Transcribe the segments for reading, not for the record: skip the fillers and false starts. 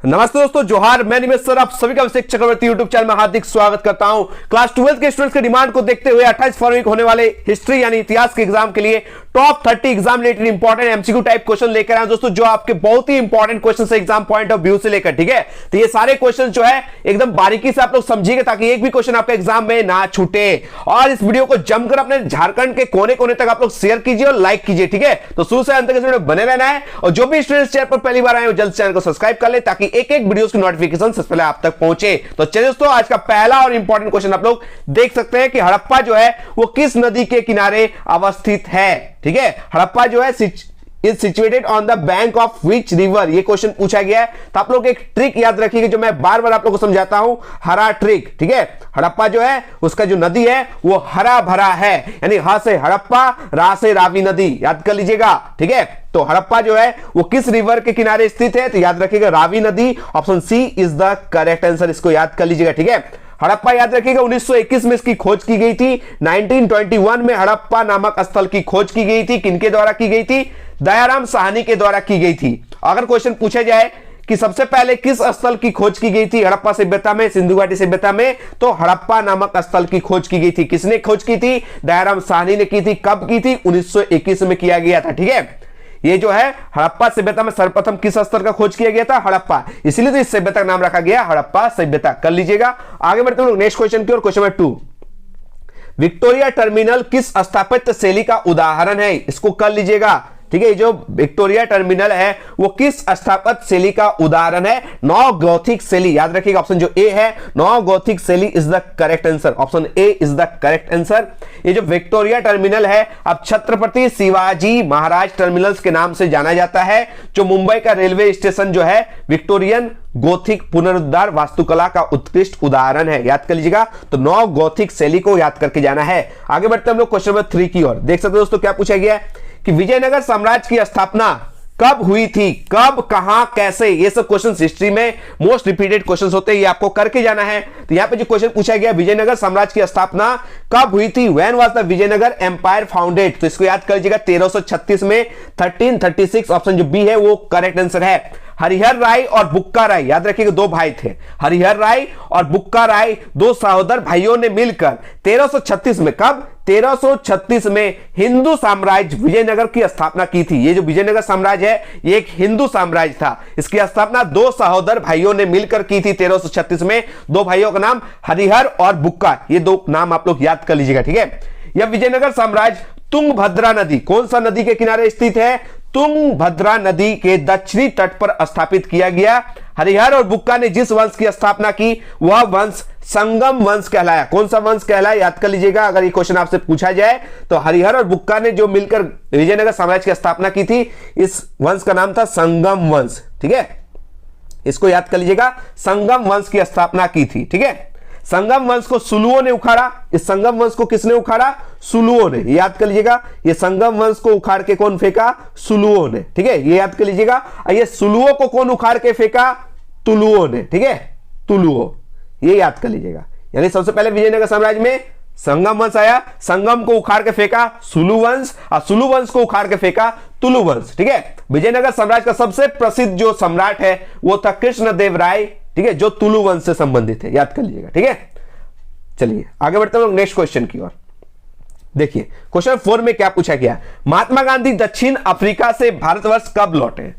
नमस्ते दोस्तों, जोहार। मैं निमेश सर आप सभी का अभिषेक चक्रवर्ती यूट्यूब चैनल में हार्दिक स्वागत करता हूं। क्लास 12 के स्टूडेंट्स के डिमांड को देखते हुए 28 फरवरी को होने वाले हिस्ट्री यानी इतिहास के एग्जाम के लिए top 30 exam related important MCQ type question लेकर आए दोस्तों, जो आपके बहुत ही इंपॉर्टेंट क्वेश्चन है एग्जाम पॉइंट ऑफ व्यू से लेकर। ठीक है, तो ये सारे क्वेश्चन जो है एकदम बारीकी से आप लोग समझिएगा ताकि एक भी क्वेश्चन आपका एग्जाम में ना छूटे। और इस वीडियो को जमकर अपने झारखंड के कोने कोने तक आप लोग शेयर कीजिए और लाइक कीजिए। ठीक है, तो शुरू से अंत तक बने रहना है। और जो भी स्टूडेंट्स चैनल पर पहली बार आए हो जल्द चैनल को सब्सक्राइब कर ले ताकि एक एक वीडियो की नोटिफिकेशन सबसे पहले आप तक पहुंचे। तो चलिए दोस्तों, आज का पहला और इंपॉर्टेंट क्वेश्चन आप लोग देख सकते हैं कि हड़प्पा जो है वो किस नदी के किनारे अवस्थित है। ठीक है, हड़प्पा जो है is situated on the bank of which river, ये क्वेश्चन पूछा गया है। तो आप लोग एक ट्रिक याद रखिएगा जो मैं बार बार आप लोगों को समझाता हूं, हरा ट्रिक। ठीक है, हड़प्पा जो है उसका जो नदी है वो हरा भरा है, यानी ह से हड़प्पा, रा से रावी नदी, याद कर लीजिएगा। ठीक है, तो हड़प्पा जो है वो किस रिवर के किनारे स्थित है, तो याद रखिएगा रावी नदी। Option C is the correct answer, इसको याद कर लीजिएगा। ठीक है, हड़प्पा याद रखिएगा 1921 में इसकी खोज की गई थी। 1921 में हड़प्पा नामक स्थल की खोज की गई थी। किनके द्वारा की गई थी? दयाराम साहनी के द्वारा की गई थी। अगर क्वेश्चन पूछा जाए कि सबसे पहले किस स्थल की खोज की गई थी हड़प्पा सभ्यता में, सिंधु घाटी सभ्यता में, तो हड़प्पा नामक स्थल की खोज की गई थी। किसने खोज की थी? दयाराम साहनी ने की थी। कब की थी? 1921 में किया गया था। ठीक है, ये जो है हड़प्पा सभ्यता में सर्वप्रथम किस स्थल का खोज किया गया था? हड़प्पा, इसलिए तो इस सभ्यता का नाम रखा गया हड़प्पा सभ्यता। कर लीजिएगा। आगे बढ़ते हैं नेक्स्ट क्वेश्चन की ओर। क्वेश्चन नंबर 2, विक्टोरिया टर्मिनल किस स्थापत्य शैली का उदाहरण है? इसको कर लीजिएगा। ठीक है, ये जो विक्टोरिया टर्मिनल है वो किस स्थापत्य शैली का उदाहरण है? नौ गॉथिक शैली, याद रखिएगा। ऑप्शन जो ए है नौ गॉथिक शैली is the correct answer. Option A is the correct answer. ये जो विक्टोरिया टर्मिनल है अब छत्रपति शिवाजी महाराज टर्मिनल्स के नाम से जाना जाता है, जो मुंबई का रेलवे स्टेशन जो है विक्टोरियन गोथिक पुनरुद्धार वास्तुकला का उत्कृष्ट उदाहरण है। याद कर लीजिएगा। तो नौ गॉथिक शैली को याद करके जाना है। आगे बढ़ते हम लोग क्वेश्चन नंबर 3 की ओर। देख सकते हो दोस्तों क्या पूछा गया है कि विजयनगर साम्राज्य की स्थापना कब हुई थी? कब, कहां, कैसे, ये सब क्वेश्चंस हिस्ट्री में मोस्ट रिपीटेड क्वेश्चंस होते हैं, ये आपको करके जाना है। तो यहां पे जो क्वेश्चन पूछा गया विजयनगर साम्राज्य की स्थापना कब हुई थी? When was the Vijayanagara empire founded? तो इसको याद कर लीजिएगा 1336 में, 1336। ऑप्शन जो बी है वो करेक्ट आंसर है। हरिहर राय और बुक्का राय, याद रखिएगा दो भाई थे, हरिहर राय और बुक्का राय, दो सहोदर भाइयों ने मिलकर 1336 में, कब? 1336 में हिंदू साम्राज्य विजयनगर की स्थापना की थी। ये जो विजयनगर साम्राज्य है ये एक हिंदू साम्राज्य था। इसकी स्थापना दो सहोदर भाइयों ने मिलकर की थी 1336 में। दो भाइयों का नाम हरिहर और बुक्का, ये दो नाम आप लोग याद कर लीजिएगा। ठीक है, यह विजयनगर साम्राज्य तुंगभद्रा नदी, कौन सा नदी के किनारे स्थित है? तुंगभद्रा नदी के दक्षिणी तट पर स्थापित किया गया। हरिहर और बुक्का ने जिस वंश की स्थापना की वह वंश संगम वंश कहलाया। कौन सा वंश कहलाया? याद कर लीजिएगा। अगर ये क्वेश्चन आपसे पूछा जाए तो हरिहर और बुक्का ने जो मिलकर विजयनगर साम्राज्य की स्थापना की थी, इस वंश का नाम था संगम वंश। ठीक है, इसको याद कर लीजिएगा। संगम वंश की स्थापना की थी। ठीक है, संगम वंश को सुलुओं ने उखाड़ा। इस संगम वंश को किसने उखाड़ा? सुलुओं ने। याद कर लीजिएगा, ये संगम वंश को उखाड़ के कौन फेंका? सुलुओं ने। ठीक है, ये याद कर लीजिएगा। ये सुलुओं को कौन उखाड़ के फेंका? तुलुओं ने। ठीक है, तुलुओं, ये याद कर लीजिएगा। यानी सबसे पहले विजयनगर साम्राज्य में संगम वंश आया, संगम को उखाड़ के फेंका सुलु वंश, और सुलु वंश को उखाड़ के फेंका तुलु वंश। ठीक है, विजयनगर साम्राज्य का सबसे प्रसिद्ध जो सम्राट है वो था कृष्णदेव राय। ठीक है, जो तुलु वंश से संबंधित है, याद कर लीजिएगा। ठीक है, चलिए आगे बढ़ते हैं नेक्स्ट क्वेश्चन की ओर। देखिए क्वेश्चन 4 में क्या पूछा गया? महात्मा गांधी दक्षिण अफ्रीका से भारतवर्ष कब लौटे?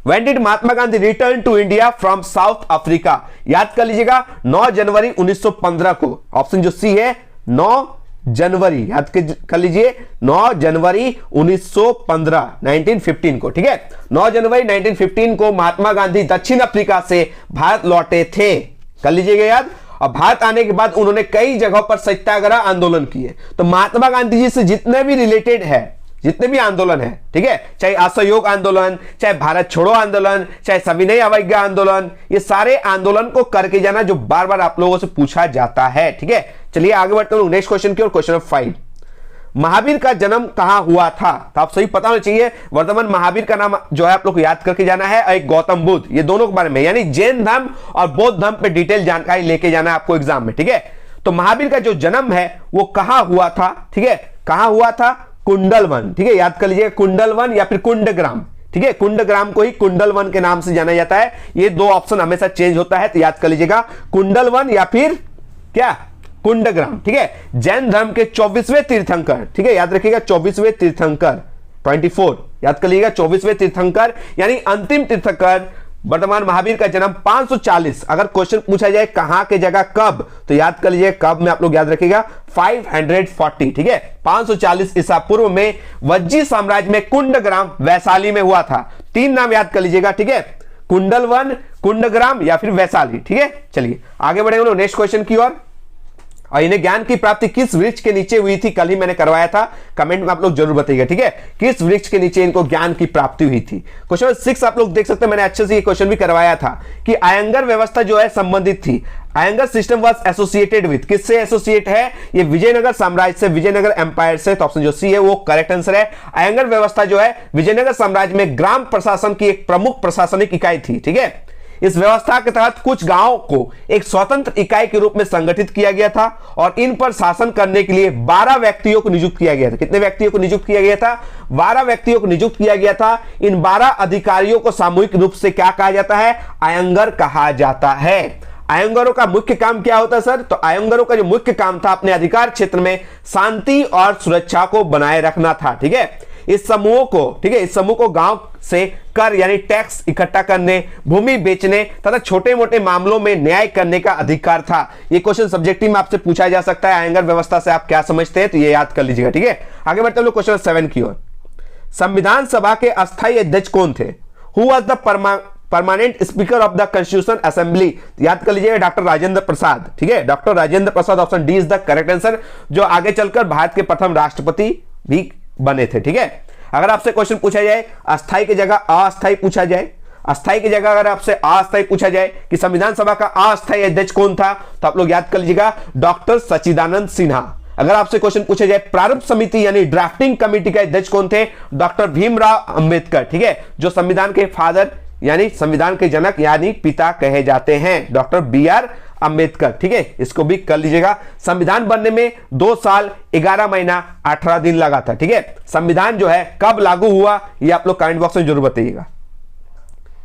When did Mahatma Gandhi return to India from South Africa? याद कर लीजिएगा 9 जनवरी 1915 को। ऑप्शन जो सी है 9 जनवरी, याद कर लीजिए 9 जनवरी 1915, 1915 को। ठीक है, 9 जनवरी 1915 को महात्मा गांधी दक्षिण अफ्रीका से भारत लौटे थे। कर लीजिएगा याद। और भारत आने के बाद उन्होंने कई जगहों पर सत्याग्रह आंदोलन किए। तो महात्मा गांधी जी से जितने भी रिलेटेड है, जितने भी आंदोलन है, ठीक है, चाहे असहयोग आंदोलन, चाहे भारत छोड़ो आंदोलन, चाहे सविनय अवज्ञा आंदोलन, ये सारे आंदोलन को करके जाना जो बार बार आप लोगों से पूछा जाता है। ठीक है, चलिए आगे बढ़ते हैं नेक्स्ट क्वेश्चन की ओर। क्वेश्चन नंबर 5, महावीर का जन्म कहां हुआ था? तो आप सही पता होना चाहिए। वर्तमान महावीर का नाम जो है आप लोग को याद करके जाना है, एक गौतम बुद्ध, ये दोनों के बारे में, यानी जैन धर्म और बौद्ध धर्म पे डिटेल जानकारी लेके जाना है आपको एग्जाम में। ठीक है, तो महावीर का जो जन्म है वो कहां हुआ था? ठीक है, कहां हुआ था? कुंडलवन। ठीक है, याद कर लीजिए कुंडलवन या फिर कुंडग्राम। ठीक है, कुंडग्राम को ही कुंडल वन के नाम से जाना जाता है। ये दो ऑप्शन हमेशा चेंज होता है, तो याद कर लीजिएगा कुंडल वन या फिर क्या कुंडग्राम। ठीक है, जैन धर्म के 24वें तीर्थंकर, ठीक है, याद रखिएगा 24वें तीर्थंकर 24, याद कर लीजिएगा 24वें तीर्थंकर यानी अंतिम तीर्थंकर वर्तमान महावीर का जन्म 540। अगर क्वेश्चन पूछा जाए कहां के जगह कब, तो याद कर लीजिए कब में आप लोग याद रखिएगा 540। ठीक है, 540 ईसा पूर्व में वज्जी साम्राज्य में कुंडग्राम वैशाली में हुआ था। तीन नाम याद कर लीजिएगा, ठीक है, कुंडल वन, कुंडग्राम या फिर वैशाली। ठीक है, चलिए आगे बढ़े हम लोग नेक्स्ट क्वेश्चन की ओर। और इन्हें ज्ञान की प्राप्ति किस वृक्ष के नीचे हुई थी, कल ही मैंने करवाया था, कमेंट में आप लोग जरूर बताइएगा। ठीक है, किस वृक्ष के नीचे इनको ज्ञान की प्राप्ति हुई थी। क्वेश्चन 6 आप लोग देख सकते हैं, मैंने अच्छे से ये क्वेश्चन भी करवाया था कि आयंगर व्यवस्था जो है संबंधित थी। Ayangar system was associated with, किससे एसोसिएट है, ये विजयनगर साम्राज्य से, विजयनगर एम्पायर से। तो ऑप्शन जो सी है वो करेक्ट आंसर है। आयंगर व्यवस्था जो है विजयनगर साम्राज्य में ग्राम प्रशासन की एक प्रमुख प्रशासनिक इकाई थी। ठीक है, इस व्यवस्था के तहत कुछ गांवों को एक स्वतंत्र इकाई के रूप में संगठित किया गया था और इन पर शासन करने के लिए 12 व्यक्तियों को नियुक्त किया गया था। कितने व्यक्तियों को नियुक्त किया गया था, 12 व्यक्तियों को नियुक्त किया गया था। इन 12 अधिकारियों को सामूहिक रूप से क्या कहा जाता है, आयंगर कहा जाता है। आयंगरों का मुख्य काम क्या होता है सर, तो आयंगरों का जो मुख्य काम था अपने अधिकार क्षेत्र में शांति और सुरक्षा को बनाए रखना था। ठीक है, इस समूह को, ठीक है, इस समूह को गांव से कर यानी टैक्स इकट्ठा करने, भूमि बेचने तथा छोटे मोटे मामलों में न्याय करने का अधिकार था। ये क्वेश्चन सब्जेक्टिव में आपसे पूछा जा सकता है, आयंगर व्यवस्था से आप क्या समझते हैं, तो ये याद कर लीजिएगा। ठीक है, आगे बढ़ते हैं लोग क्वेश्चन 7 की ओर। संविधान सभा के अस्थायी अध्यक्ष कौन थे, who was the permanent speaker of the constitution assembly, याद कर लीजिएगा डॉक्टर राजेंद्र प्रसाद। ठीक है, doctor Rajendra Prasad, option D is the correct answer, जो आगे चलकर भारत के प्रथम राष्ट्रपति भी बने थे। ठीक है, अगर आपसे क्वेश्चन पूछा जाए अस्थाई की जगह अस्थाई पूछा जाए, अस्थाई की जगह अगर आपसे अस्थाई पूछा जाए कि संविधान सभा का अस्थाई अध्यक्ष कौन था, तो आप लोग याद कर लीजिएगा डॉक्टर सच्चिदानंद सिन्हा। अगर आपसे क्वेश्चन पूछा जाए प्रारूप समिति यानी ड्राफ्टिंग कमेटी का अध्यक्ष कौन थे, डॉक्टर भीमराव अंबेडकर। ठीक है, जो संविधान के फादर यानी संविधान के जनक यानी पिता कहे जाते हैं, डॉक्टर BR अंबेडकर। ठीक है, इसको भी कर लीजिएगा। संविधान बनने में 2 साल 11 महीना 18 दिन लगा था। ठीक है, संविधान जो है कब लागू हुआ, ये आप लोग कमेंट बॉक्स में जरूर बताइएगा।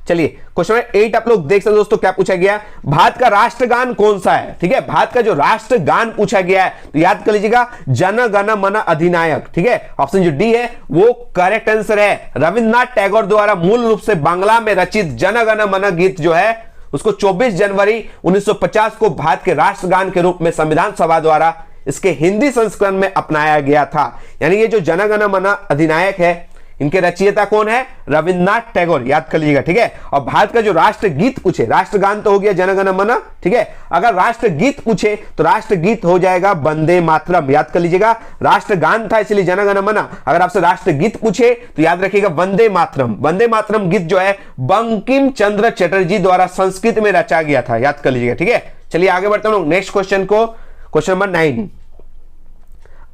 चलिए क्वेश्चन 8 आप लोग देख सकते हो दोस्तों, क्या पूछा गया, भारत का राष्ट्रगान कौन सा है। ठीक है, भारत का जो राष्ट्रगान पूछा गया है, तो याद कर लीजिएगा जन गण मन अधिनायक। ठीक है, ऑप्शन जो डी है वो करेक्ट आंसर है। रविंद्रनाथ टैगोर द्वारा मूल रूप से बांग्ला में रचित जन गण मन गीत जो है उसको 24 जनवरी 1950 को भारत के राष्ट्रगान के रूप में संविधान सभा द्वारा इसके हिंदी संस्करण में अपनाया गया था। यानी ये जो जन गण मन अधिनायक है, इनके रचयिता कौन है, रविंद्रनाथ टैगोर, याद कर लीजिएगा। ठीक है, और भारत का जो राष्ट्रगीत पूछे, राष्ट्रगान तो हो गया जन गण मन, ठीक है, अगर राष्ट्रगीत पूछे तो राष्ट्रगीत हो जाएगा वंदे मातरम, याद कर लीजिएगा। राष्ट्रगान था इसलिए जन गण मन, अगर आपसे राष्ट्रगीत पूछे तो याद रखिएगा वंदे मातरम। वंदे मातरम गीत जो है बंकिम चंद्र चटर्जी द्वारा संस्कृत में रचा गया था, याद कर लीजिएगा। ठीक है, चलिए आगे बढ़ते हैं नेक्स्ट क्वेश्चन को, क्वेश्चन नंबर 9,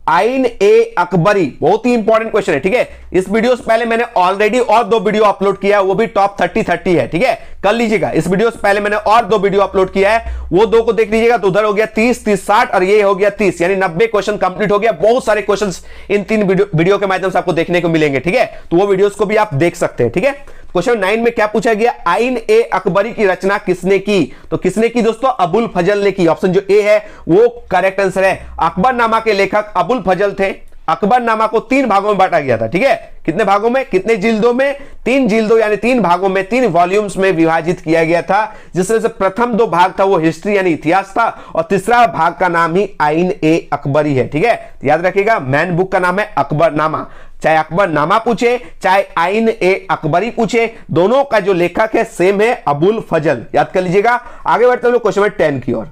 आइन ए अकबरी, बहुत ही इंपॉर्टेंट क्वेश्चन है। ठीक है, इस वीडियो से पहले मैंने ऑलरेडी और 2 वीडियो अपलोड किया है, वो भी टॉप 30 है। ठीक है, कर लीजिएगा। इस वीडियो से पहले मैंने और 2 वीडियो अपलोड किया है, वो 2 को देख लीजिएगा। तो उधर हो गया 30, 30, 60 और ये हो गया 30, यानी 90 क्वेश्चन कंप्लीट हो गया। बहुत सारे क्वेश्चंस इन 3 वीडियो के माध्यम से आपको देखने को मिलेंगे। ठीक है, तो वो वीडियोस को भी आप देख सकते हैं। ठीक है, क्वेश्चन 9 में क्या पूछा गया, आइन ए अकबरी की रचना किसने की, तो किसने की दोस्तों, अबुल फजल ने की। ऑप्शन जो ए है वो करेक्ट आंसर है। अकबरनामा के लेखक अबुल फजल थे। अकबरनामा को 3 भागों में बांटा गया था। ठीक है, कितने भागों में, कितने जिल्दों में, 3 जिल्दों यानी 3 भागों में, 3 वॉल्यूम्स में विभाजित किया गया था, जिसमें से प्रथम 2 भाग था वो हिस्ट्री यानी इतिहास था और तीसरा भाग का नाम ही आइन ए अकबरी है। ठीक है, याद रखिएगा मैन बुक का नाम है अकबरनामा। चाहे अकबरनामा पूछे चाहे आइन ए अकबरी पूछे, दोनों का जो लेखक है सेम है, अबुल फजल, याद कर लीजिएगा। आगे बढ़ते हैं लोग क्वेश्चन नंबर 10 की ओर।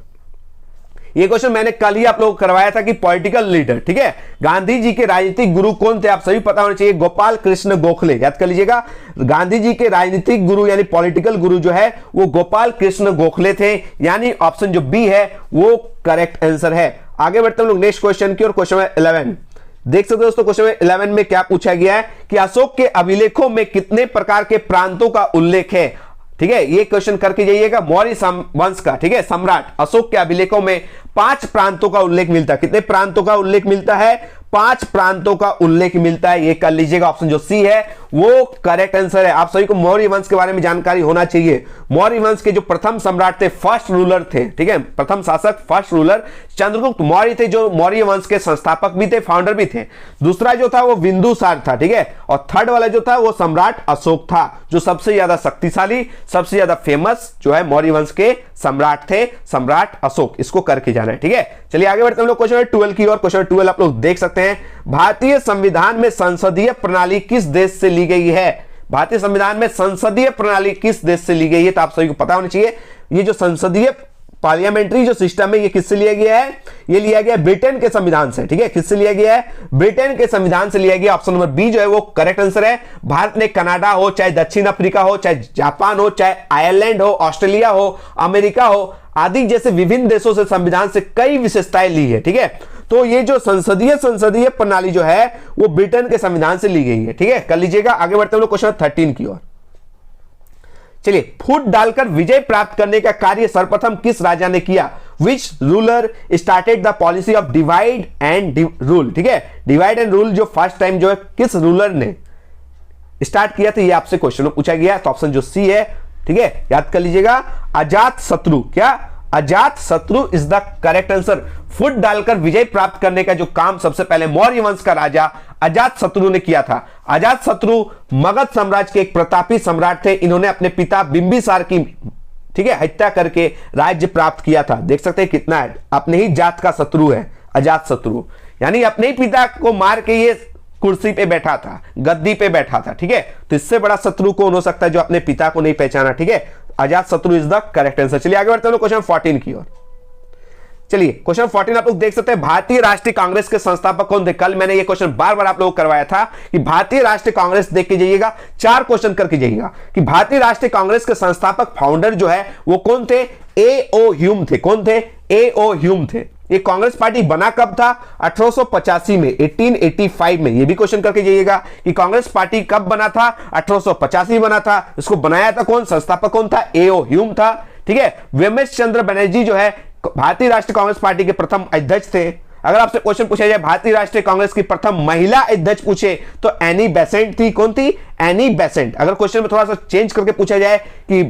ये क्वेश्चन मैंने कल ही आप लोगों को करवाया था कि पॉलिटिकल लीडर, ठीक है, गांधी जी के राजनीतिक गुरु कौन थे, आप सभी पता होना चाहिए, गोपाल कृष्ण गोखले, याद कर लीजिएगा। गांधी जी के राजनीतिक गुरु यानी पॉलिटिकल गुरु जो है वो गोपाल कृष्ण गोखले थे, यानी ऑप्शन जो बी है वो करेक्ट आंसर है। आगे बढ़ते हैं लोग नेक्स्ट क्वेश्चन की ओर, क्वेश्चन नंबर 11 देख सकते हो दोस्तों। क्वेश्चन नंबर 11 में क्या पूछा गया है कि अशोक के अभिलेखों में कितने प्रकार के प्रांतों का उल्लेख है। ठीक है, ये क्वेश्चन करके जाइएगा। मौर्य वंश का, ठीक है, सम्राट अशोक के अभिलेखों में 5 प्रांतों का उल्लेख मिलता है। कितने प्रांतों का उल्लेख मिलता है, 5 प्रांतों का उल्लेख मिलता है। ये कर लीजिएगा, ऑप्शन जो सी है वो करेक्ट आंसर है। आप सभी को मौर्य वंश के बारे में जानकारी होना चाहिए। मौर्य वंश के जो प्रथम सम्राट थे, फर्स्ट रूलर थे, ठीक है, प्रथम शासक फर्स्ट रूलर चंद्रगुप्त मौर्य थे, जो मौर्य वंश के संस्थापक भी थे, फाउंडर भी थे। दूसरा जो था वो बिंदुसार था, ठीक है, और थर्ड वाला जो था वो सम्राट अशोक था, जो सबसे ज्यादा शक्तिशाली, सबसे ज्यादा फेमस जो है मौर्य वंश के सम्राट थे, सम्राट अशोक। इसको करके जाना है, ठीक है। चलिए आगे बढ़ते हैं हम लोग क्वेश्चन 12 की ओर। क्वेश्चन 12 आप लोग देख सकते हैं, भारतीय संविधान में संसदीय प्रणाली किस देश से ली गई है? भारतीय संविधान में संसदीय प्रणाली किस देश से ली गई है? तो आप सभी को पता होना चाहिए, ये जो संसदीय पार्लियामेंट्री जो सिस्टम है ये किससे लिया गया है? ये लिया गया ब्रिटेन के संविधान से, ठीक है। किससे लिया गया है? ब्रिटेन के संविधान से लिया गया। ऑप्शन नंबर बी जो है वो करेक्ट आंसर है। भारत ने कनाडा हो, चाहे दक्षिण अफ्रीका हो, चाहे जापान हो, चाहे आयरलैंड हो, ऑस्ट्रेलिया हो, अमेरिका हो आदि जैसे विभिन्न देशों से संविधान से कई विशेषताएं ली है, ठीक है। तो ये जो संसदीय प्रणाली जो है वो ब्रिटेन के संविधान से ली गई है, ठीक है, कर लीजिएगा। आगे बढ़ते हैं क्वेश्चन 13 की ओर। चलिए, फूट डालकर विजय प्राप्त करने का कार्य सर्वप्रथम किस राजा ने किया? Which ruler started the policy of divide and rule? ठीक है, डिवाइड एंड रूल जो फर्स्ट टाइम जो है किस रूलर ने स्टार्ट किया था, ये आपसे क्वेश्चन में पूछा गया। तो ऑप्शन जो सी है, ठीक है, याद कर लीजिएगा, अजात शत्रु। क्या? अजात शत्रु is the correct answer. Foot डालकर विजय प्राप्त करने का जो काम सबसे पहले मौर्य वंश का राजा अजात शत्रु ने किया था। अजात शत्रु मगध साम्राज्य के एक प्रतापी सम्राट थे। इन्होंने अपने पिता बिंबिसार की, ठीक है, हत्या करके राज्य प्राप्त किया था। देख सकते हैं कितना है, अपने ही जात का शत्रु है अजात शत्रु, यानी अपने ही पिता को मार के ये कुर्सी पे बैठा था, गद्दी पे बैठा था, ठीक है। तो इससे बड़ा शत्रु कौन हो सकता है जो अपने पिता को नहीं पहचाना, ठीक है। अजात शत्रु इज द करेक्ट आंसर। चलिए आगे बढ़ते हैं क्वेश्चन 14 की ओर। चलिए क्वेश्चन 14 आप लोग देख सकते हैं, भारतीय राष्ट्रीय कांग्रेस के संस्थापक कौन थे? कल मैंने ये क्वेश्चन बार बार आप लोगों को करवाया था कि भारतीय राष्ट्रीय कांग्रेस देख के जाइएगा, 4 क्वेश्चन करके जाइएगा कि भारतीय राष्ट्रीय कांग्रेस के संस्थापक फाउंडर जो है वो कौन थे? ए.ओ. ह्यूम थे। कौन थे? ए.ओ. ह्यूम थे। ये कांग्रेस पार्टी बना कब था? 1885 में, 1885 में। ये भी क्वेश्चन करके जाइएगा कि कांग्रेस पार्टी कब बना था? 1885 बना था। इसको बनाया था कौन? संस्थापक कौन था? ए.ओ. ह्यूम था, ठीक है। वेमेश चंद्र बनर्जी जो है भारतीय राष्ट्रीय कांग्रेस पार्टी के प्रथम अध्यक्ष थे। अगर आपसे क्वेश्चन पूछा जाए भारतीय राष्ट्रीय कांग्रेस की प्रथम महिला अध्यक्ष पूछे तो एनी बेसेंट थी। कौन थी? Annie Besant. अगर क्वेश्चन में थोड़ा सा चेंज करके पूछा जाए कि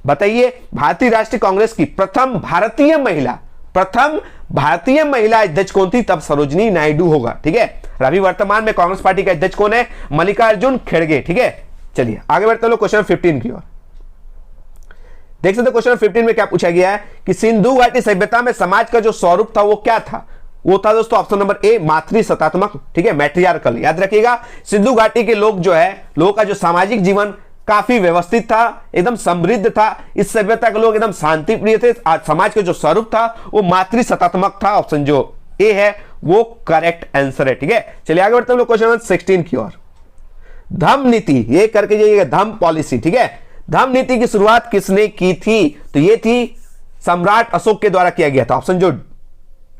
बताइए भारतीय राष्ट्रीय कांग्रेस की प्रथम भारतीय महिला अध्यक्ष कौन थी, तब सरोजिनी नायडू होगा, ठीक है। अभी वर्तमान में कांग्रेस पार्टी के अध्यक्ष कौन है? मल्लिकार्जुन खड़गे, ठीक है। चलिए आगे बढ़ते हैं क्वेश्चन 15 की ओर। देख सकते हैं क्वेश्चन 15 में क्या पूछा गया है कि सिंधु घाटी सभ्यता में समाज का जो स्वरूप था वो क्या था? वो था दोस्तों ऑप्शन नंबर ए, मातृसत्तात्मक, ठीक है, मैट्रियार्कल। याद रखिएगा, सिंधु घाटी के लोग जो है, लोगों का जो सामाजिक जीवन काफी व्यवस्थित था, एकदम समृद्ध था। इस सभ्यता के लोग एकदम शांति प्रिय थे। आज समाज का जो स्वरूप था वो मातृसत्तात्मक था। ऑप्शन जो ए है वो करेक्ट आंसर है, ठीक है। चलिए आगे बढ़ते हैं क्वेश्चन 16 की ओर। धम्म नीति, ये करके जाइएगा, धम्म पॉलिसी, ठीक है। धम्म नीति की शुरुआत किसने की थी? तो ये थी सम्राट अशोक के द्वारा किया गया था। ऑप्शन जो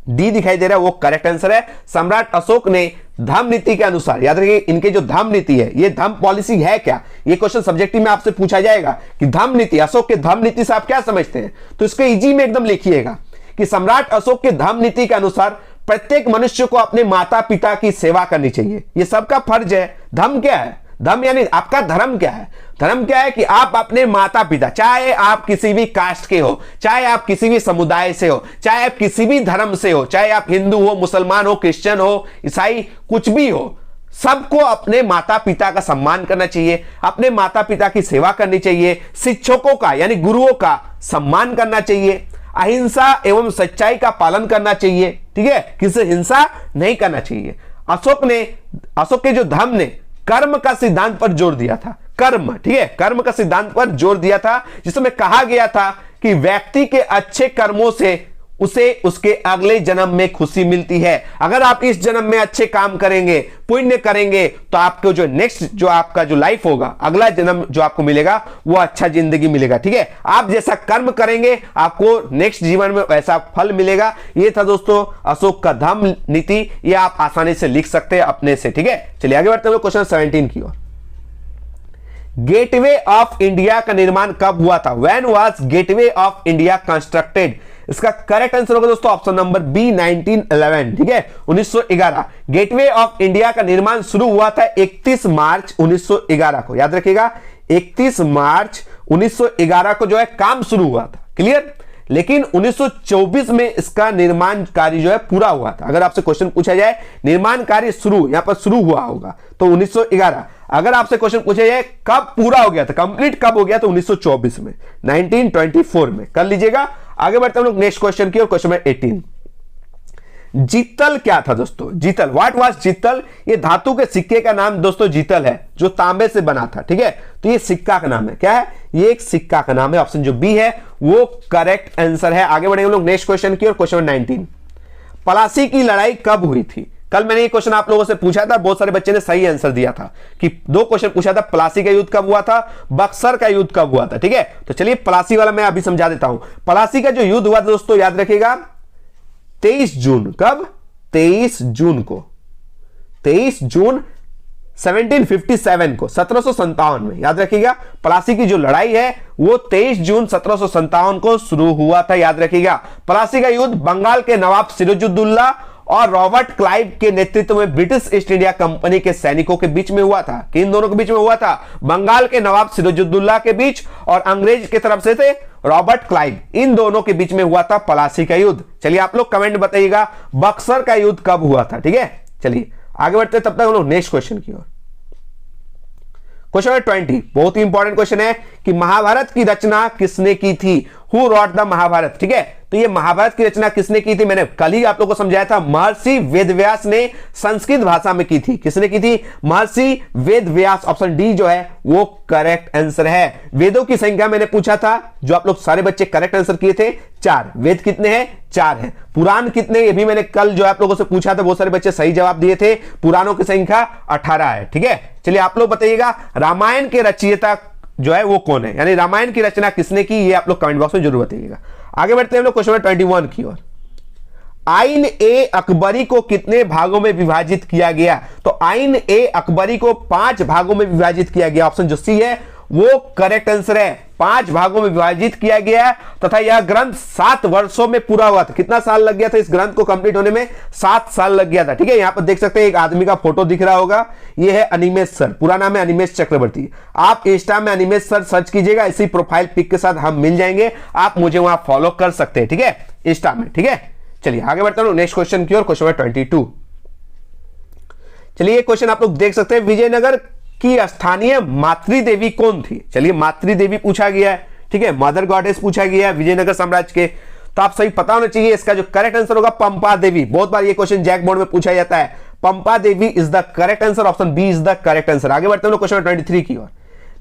डी दिखाई दे रहा है वो करेक्ट आंसर है। सम्राट अशोक ने धम्म नीति के अनुसार, याद रखिए इनके जो धम्म नीति है, ये धम्म पॉलिसी है क्या? ये क्वेश्चन सब्जेक्टिव में आपसे पूछा जाएगा कि धम्म नीति, अशोक के धम्म नीति से आप क्या समझते हैं? तो इसको इजी में एकदम लिखिएगा कि सम्राट अशोक के धम्म नीति के अनुसार प्रत्येक मनुष्य को अपने माता पिता की सेवा करनी चाहिए। ये सबका फर्ज है। धम्म क्या है? धर्म यानी आपका धर्म क्या है? धर्म क्या है कि आप अपने माता पिता, चाहे आप किसी भी कास्ट के हो, चाहे आप किसी भी समुदाय से हो, चाहे आप किसी भी धर्म से हो, चाहे आप हिंदू हो, मुसलमान हो, क्रिश्चियन हो, ईसाई, कुछ भी हो, सबको अपने माता पिता का सम्मान करना चाहिए, अपने माता पिता की सेवा करनी चाहिए, शिक्षकों का यानी गुरुओं का सम्मान करना चाहिए, अहिंसा एवं सच्चाई का पालन करना चाहिए, ठीक है, किसी हिंसा नहीं करना चाहिए। अशोक के जो धर्म ने कर्म का सिद्धांत पर जोर दिया था। कर्म, ठीक है, कर्म का सिद्धांत पर जोर दिया था, जिसमें कहा गया था कि व्यक्ति के अच्छे कर्मों से उसे उसके अगले जन्म में खुशी मिलती है। अगर आप इस जन्म में अच्छे काम करेंगे, पुण्य करेंगे, तो आपको जो नेक्स्ट जो आपका जो लाइफ होगा, अगला जन्म जो आपको मिलेगा वो अच्छा जिंदगी मिलेगा, ठीक है। आप जैसा कर्म करेंगे आपको नेक्स्ट जीवन में वैसा फल मिलेगा। ये था दोस्तों अशोक का धम्म नीति। ये आप आसानी से लिख सकते हैं अपने से, ठीक है। चलिए आगे बढ़ते हैं क्वेश्चन 17 की ओर। गेटवे ऑफ इंडिया का निर्माण कब हुआ था? When was gateway of India constructed? इसका करेक्ट आंसर होगा दोस्तों ऑप्शन नंबर बी 1911, ठीक है 1911। गेटवे ऑफ इंडिया का निर्माण शुरू हुआ था 31 मार्च 1911 को, याद रखिएगा 31 मार्च 1911 को जो है काम शुरू हुआ था, क्लियर। लेकिन 1924 में इसका निर्माण कार्य जो है पूरा हुआ था। अगर आपसे क्वेश्चन पूछा जाए निर्माण कार्य शुरू यहां पर शुरू हुआ होगा तो 1911, अगर आपसे क्वेश्चन पूछा जाए कब पूरा हो गया था, कंप्लीट कब हो गया, तो 1924 में, 1924 में कर लीजिएगा। आगे बढ़ते हम लोग नेक्स्ट क्वेश्चन की और क्वेश्चन नंबर 18। जीतल क्या था दोस्तों, जीतल, व्हाट वाज जीतल। ये धातु के सिक्के का नाम दोस्तों जीतल है जो तांबे से बना था, ठीक है। तो ये सिक्का का नाम है, क्या है, ये एक सिक्का का नाम है। ऑप्शन जो बी है वो करेक्ट आंसर है। आगे बढ़ेंगे हम लोग नेक्स्ट क्वेश्चन की और क्वेश्चन नंबर 19। पलासी की लड़ाई कब हुई थी। कल मैंने ये क्वेश्चन आप लोगों से पूछा था, बहुत सारे बच्चे ने सही आंसर दिया था कि दो क्वेश्चन पूछा था, पलासी का युद्ध कब हुआ था, बक्सर का युद्ध कब हुआ था, ठीक है। तो चलिए पलासी वाला मैं अभी समझा देता हूं। पलासी का जो युद्ध हुआ था दोस्तों याद रखिएगा 23 जून, कब, 23 जून को, 23 जून 1757 को, 1757 में, याद रखिएगा। पलासी की जो लड़ाई है वो 23 जून 1757 को शुरू हुआ था, याद रखिएगा। पलासी का युद्ध बंगाल के नवाब सिराजुद्दौला और रॉबर्ट क्लाइव के नेतृत्व में ब्रिटिश ईस्ट इंडिया कंपनी के सैनिकों के बीच में हुआ था। किन दोनों के बीच में हुआ था, बंगाल के नवाब सिराजुद्दौला के बीच और अंग्रेज की तरफ से थे रॉबर्ट क्लाइव, इन दोनों के बीच में हुआ था पलासी का युद्ध। चलिए आप लोग कमेंट बताइएगा बक्सर का युद्ध कब हुआ था, ठीक है। चलिए आगे बढ़ते तब तक हम लोग नेक्स्ट क्वेश्चन की ओर। क्वेश्चन नंबर 20 बहुत ही इंपॉर्टेंट क्वेश्चन है कि महाभारत की रचना किसने की थी, हु रॉट द महाभारत, ठीक है। तो ये महाभारत की रचना किसने की थी, मैंने कल ही आप लोगों को समझाया था, महर्षि वेदव्यास ने संस्कृत भाषा में की थी। किसने की थी, महर्षि वेदव्यास। ऑप्शन डी जो है वो करेक्ट आंसर है। वेदों की संख्या मैंने पूछा था, जो आप लोग सारे बच्चे करेक्ट आंसर किए थे 4। वेद कितने हैं, 4 हैं। पुराण कितने, ये भी मैंने कल जो आप लोगों से पूछा था, बहुत सारे बच्चे सही जवाब दिए थे। पुराणों की संख्या 18 है, ठीक है। चलिए आप लोग बताइएगा रामायण के रचयिता जो है वो कौन है, यानी रामायण की रचना किसने की, ये आप लोग कमेंट बॉक्स में जरूर बताइएगा। आगे बढ़ते हैं हम लोग क्वेश्चन नंबर 21 की ओर। आइन ए अकबरी को कितने भागों में विभाजित किया गया, तो आइन ए अकबरी को 5 भागों में विभाजित किया गया। ऑप्शन जो सी है वो करेक्ट आंसर है, 5 भागों में विभाजित किया गया तथा यह ग्रंथ 7 वर्षों में पूरा हुआ था। कितना साल लग गया था इस ग्रंथ को कंप्लीट होने में, 7 साल लग गया था, ठीक है। यहां पर देख सकते हैं एक आदमी का फोटो दिख रहा होगा, ये है अनिमेश सर, पूरा नाम है अनिमेश चक्रवर्ती। आप इंस्टा में अनिमेश सर सर्च कीजिएगा, इसी प्रोफाइल पिक के साथ हम मिल जाएंगे, आप मुझे वहां फॉलो कर सकते हैं, ठीक है, इंस्टा में, ठीक है। चलिए आगे बढ़ते हैं नेक्स्ट क्वेश्चन की ओर, क्वेश्चन नंबर 22। चलिए क्वेश्चन आप लोग देख सकते हैं, विजयनगर की स्थानीय मातृ देवी कौन थी। चलिए मातृ देवी पूछा गया है, ठीक है, मदर गॉडेस पूछा गया है विजयनगर साम्राज्य के, तो आप सही पता होना चाहिए। इसका जो करेक्ट आंसर होगा पंपा देवी। बहुत बार ये क्वेश्चन जैक बोर्ड में पूछा जाता है, Pampa Devi is the correct answer. Option B is the correct answer. आगे बढ़ते हैं लोग क्वेश्चन 23 की ओर।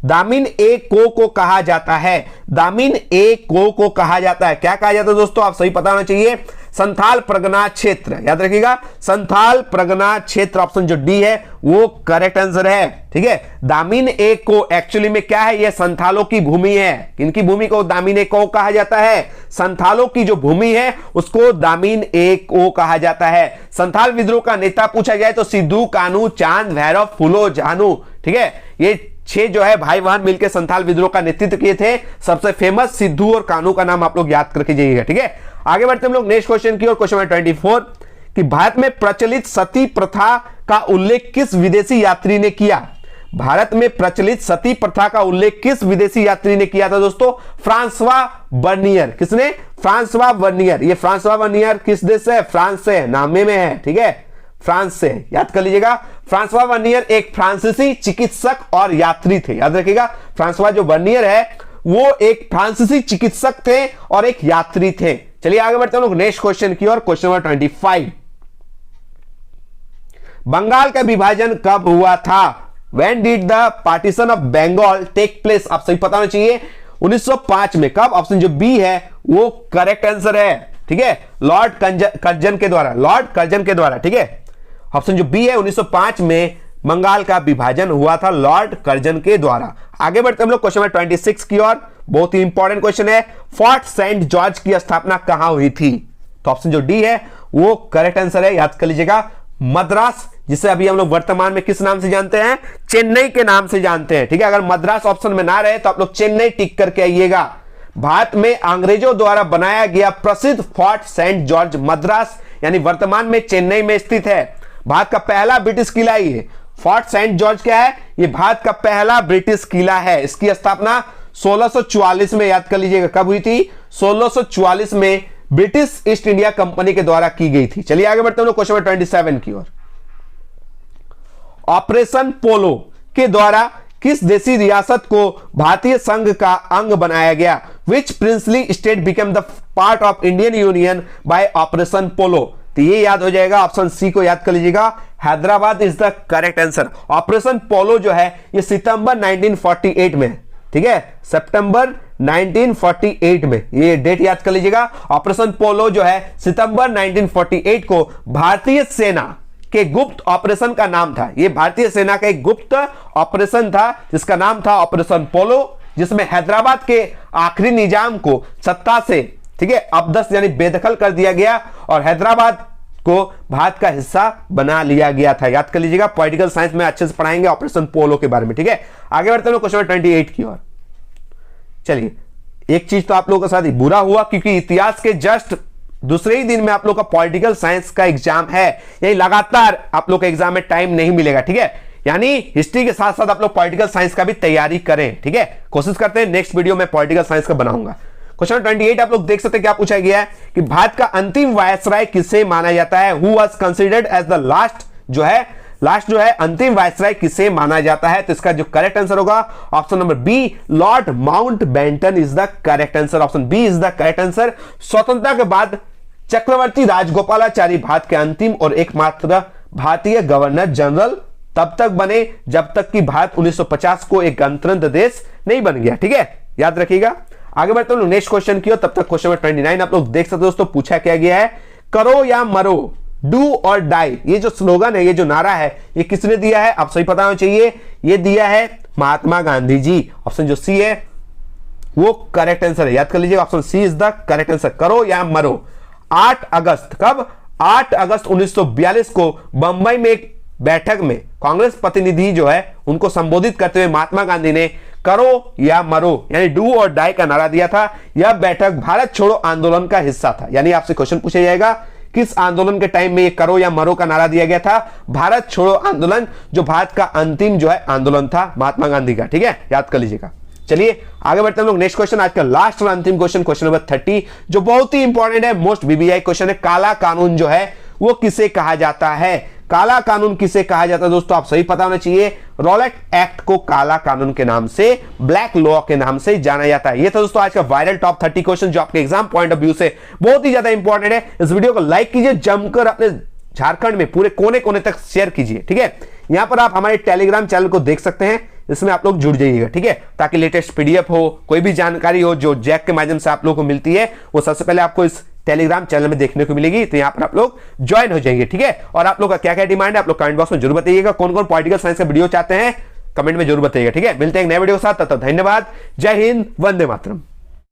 दामिन ए को कहा जाता है, दामिन ए को कहा जाता है, क्या कहा जाता है दोस्तों, आप सही पता होना चाहिए। संथाल परगना क्षेत्र, याद रखिएगा संथाल परगना क्षेत्र। ऑप्शन जो डी है वो करेक्ट आंसर है, ठीक है। दामिन ए को एक्चुअली में क्या है, ये संथालों की भूमि है। इनकी भूमि को दामिन ए को कहा जाता है, संथालों की जो भूमि है उसको दामिन ए को कहा जाता है। संथाल विद्रोह का नेता पूछा जाए तो सिद्धू, कान्हू, चांद, भैरव, फूलो, जानू, ठीक है। ये 6 जो है भाई बहन मिलकर संथाल विद्रोह का नेतृत्व किए थे। सबसे फेमस सिद्धू और कान्हू का नाम आप लोग याद करके जाइएगा, ठीक है। आगे बढ़ते हम लोग नेक्स्ट क्वेश्चन की ओर, क्वेश्चन नंबर 24 कि भारत में प्रचलित सती प्रथा का उल्लेख किस विदेशी यात्री ने किया। भारत में प्रचलित सती प्रथा का उल्लेख किस विदेशी यात्री ने किया था दोस्तों, फ्रांसवा बर्नियर। किसने, फ्रांसवा बर्नियर। ये फ्रांसवा बर्नियर किस देश से है, फ्रांस से, नामे में है, ठीक है, फ्रांस से, याद कर लीजिएगा। फ्रांसवा बर्नियर एक फ्रांसीसी चिकित्सक और यात्री थे, याद रखिएगा। फ्रांसवा जो बर्नियर है वो एक फ्रांसीसी चिकित्सक थे और एक यात्री थे। चलिए आगे बढ़ते हैं लोग नेक्स्ट क्वेश्चन की ओर, क्वेश्चन नंबर 25। बंगाल का विभाजन कब हुआ था, when did the partition of Bengal take place. आप सही पता होना चाहिए 1905 में। कब, ऑप्शन जो बी है वो करेक्ट आंसर है, ठीक है, लॉर्ड कर्जन के द्वारा, लॉर्ड कर्जन के द्वारा, ठीक है। ऑप्शन जो बी है 1905 में बंगाल का विभाजन हुआ था लॉर्ड कर्जन के द्वारा। आगे बढ़ते हम लोग क्वेश्चन नंबर 26 की ओर, बहुत ही इंपॉर्टेंट क्वेश्चन है, फोर्ट सेंट जॉर्ज की स्थापना कहां हुई थी, तो ऑप्शन जो डी है वो करेक्ट आंसर है, याद कर लीजिएगा, मद्रास, जिसे अभी हम लोग वर्तमान में किस नाम से जानते हैं, चेन्नई के नाम से जानते हैं, ठीक है। अगर मद्रास ऑप्शन में ना रहे तो आप लोग चेन्नई टिक करके आइएगा। भारत में अंग्रेजों द्वारा बनाया गया प्रसिद्ध फोर्ट सेंट जॉर्ज मद्रास यानी वर्तमान में चेन्नई में स्थित है। भारत का पहला ब्रिटिश किला ये फोर्ट सेंट जॉर्ज क्या है, ये भारत का पहला ब्रिटिश किला है। इसकी स्थापना 1644 में, याद कर लीजिएगा, कब हुई थी? 1644 में ब्रिटिश ईस्ट इंडिया कंपनी के द्वारा की गई थी। चलिए आगे बढ़ते हैं क्वेश्चन नंबर 27 की ओर। ऑपरेशन पोलो के द्वारा किस देशी रियासत को भारतीय संघ का अंग बनाया गया? Which princely state became the part of Indian union by Operation Polo? तो ये याद हो जाएगा, ऑप्शन सी को याद कर लीजिएगा, Hyderabad is the correct answer. Operation Polo जो है ये सितंबर 1948 में, ठीक है, सितंबर 1948 में, ये डेट याद कर लीजिएगा। ऑपरेशन पोलो जो है सितंबर 1948 को भारतीय सेना के गुप्त ऑपरेशन का नाम था। ये भारतीय सेना का एक गुप्त ऑपरेशन था जिसका नाम था ऑपरेशन पोलो, जिसमें हैदराबाद के आखिरी निजाम को सत्ता से, ठीक है, अबदस्त यानी बेदखल कर दिया गया और हैदराबाद को भारत का हिस्सा बना लिया गया था। याद कर लीजिएगा, पॉलिटिकल साइंस में अच्छे से पढ़ाएंगे ऑपरेशन पोलो के बारे में, ठीक है। आगे बढ़ते हैं क्वेश्चन 28 की ओर। चलिए, एक चीज तो आप लोगों के साथ ही बुरा हुआ क्योंकि इतिहास के जस्ट दूसरे ही दिन में आप लोग का पॉलिटिकल साइंस का एग्जाम है, यही लगातार आप लोग का एग्जाम में टाइम नहीं मिलेगा, ठीक है। यानी हिस्ट्री के साथ साथ आप लोग पॉलिटिकल साइंस का भी तैयारी करें, ठीक है। कोशिश करते हैं नेक्स्ट वीडियो में पॉलिटिकल साइंस का बनाऊंगा। क्वेश्चन 28 आप लोग देख सकते हैं क्या पूछा गया है कि भारत का अंतिम वायसराय किसे माना जाता है? Who was considered as the last जो है अंतिम वायसराय किसे माना जाता है? तो इसका जो करेक्ट आंसर होगा option number B, Lord Mountbatten is the correct answer. Option B is the correct answer. स्वतंत्रता के बाद चक्रवर्ती राजगोपालाचारी भारत के अंतिम और एकमात्र भारतीय गवर्नर जनरल तब तक बने जब तक कि भारत 1950 को एक गणतंत्र देश नहीं बन गया, ठीक है, याद रखिएगा। आगे बढ़ते हैं नेक्स्ट क्वेश्चन की ओर। तब तक क्वेश्चन नंबर 29 आप लोग देख सकते हो दोस्तों, पूछा क्या गया है, करो या मरो, डू और डाई। ये जो स्लोगन है, ये जो नारा है, ये किसने दिया है? आप सही पता होना चाहिए, ये दिया है महात्मा गांधी जी। ऑप्शन जो सी है वो करेक्ट आंसर है, याद कर लीजिए, option C is the correct answer. करो या मरो। 8 अगस्त, कब? 8 अगस्त 1942 को बंबई में एक बैठक में कांग्रेस प्रतिनिधि जो है उनको संबोधित करते हुए महात्मा गांधी ने करो या मरो यानी डू और डाई का नारा दिया था। यह बैठक भारत छोड़ो आंदोलन का हिस्सा था। यानी आपसे क्वेश्चन पूछा जाएगा किस आंदोलन के टाइम में ये करो या मरो का नारा दिया गया था? भारत छोड़ो आंदोलन, जो भारत का अंतिम जो है आंदोलन था महात्मा गांधी का, ठीक है, याद कर लीजिएगा। चलिए आगे बढ़ते हैं हम लोग नेक्स्ट क्वेश्चन, आज का लास्ट और अंतिम क्वेश्चन, क्वेश्चन नंबर 30, जो बहुत ही इंपॉर्टेंट है, मोस्ट बीबीआई क्वेश्चन है। काला कानून जो है वो किसे कहा जाता है? काला कानून किसे कहा जाता है दोस्तों? आप सही पता होना चाहिए, रॉलेट एक्ट को काला कानून के नाम से, ब्लैक लॉ के नाम से जाना जाता है। ये था दोस्तों आज का वायरल टॉप 30 क्वेश्चन जो आपके एग्जाम पॉइंट ऑफ व्यू से बहुत ही ज्यादा इंपॉर्टेंट है। इस वीडियो को लाइक कीजिए, जमकर अपने झारखंड में पूरे कोने कोने तक शेयर कीजिए, ठीक है। यहां पर आप हमारे टेलीग्राम चैनल को देख सकते हैं, इसमें आप लोग जुड़ जाइएगा, ठीक है, ताकि लेटेस्ट पीडीएफ हो, कोई भी जानकारी हो जो जैक के माध्यम से आप लोगों को मिलती है, वो सबसे पहले आपको इस टेलीग्राम चैनल में देखने को मिलेगी। तो यहां पर आप लोग ज्वाइन हो जाइए, ठीक है। और आप लोग का क्या क्या डिमांड है आप लोग कमेंट बॉक्स में जरूर बताइएगा। कौन कौन पॉलिटिकल साइंस का वीडियो चाहते हैं कमेंट में जरूर बताइएगा, ठीक है। मिलते हैं एक नए वीडियो के साथ, तब तक धन्यवाद, जय हिंद, वंदे मातरम।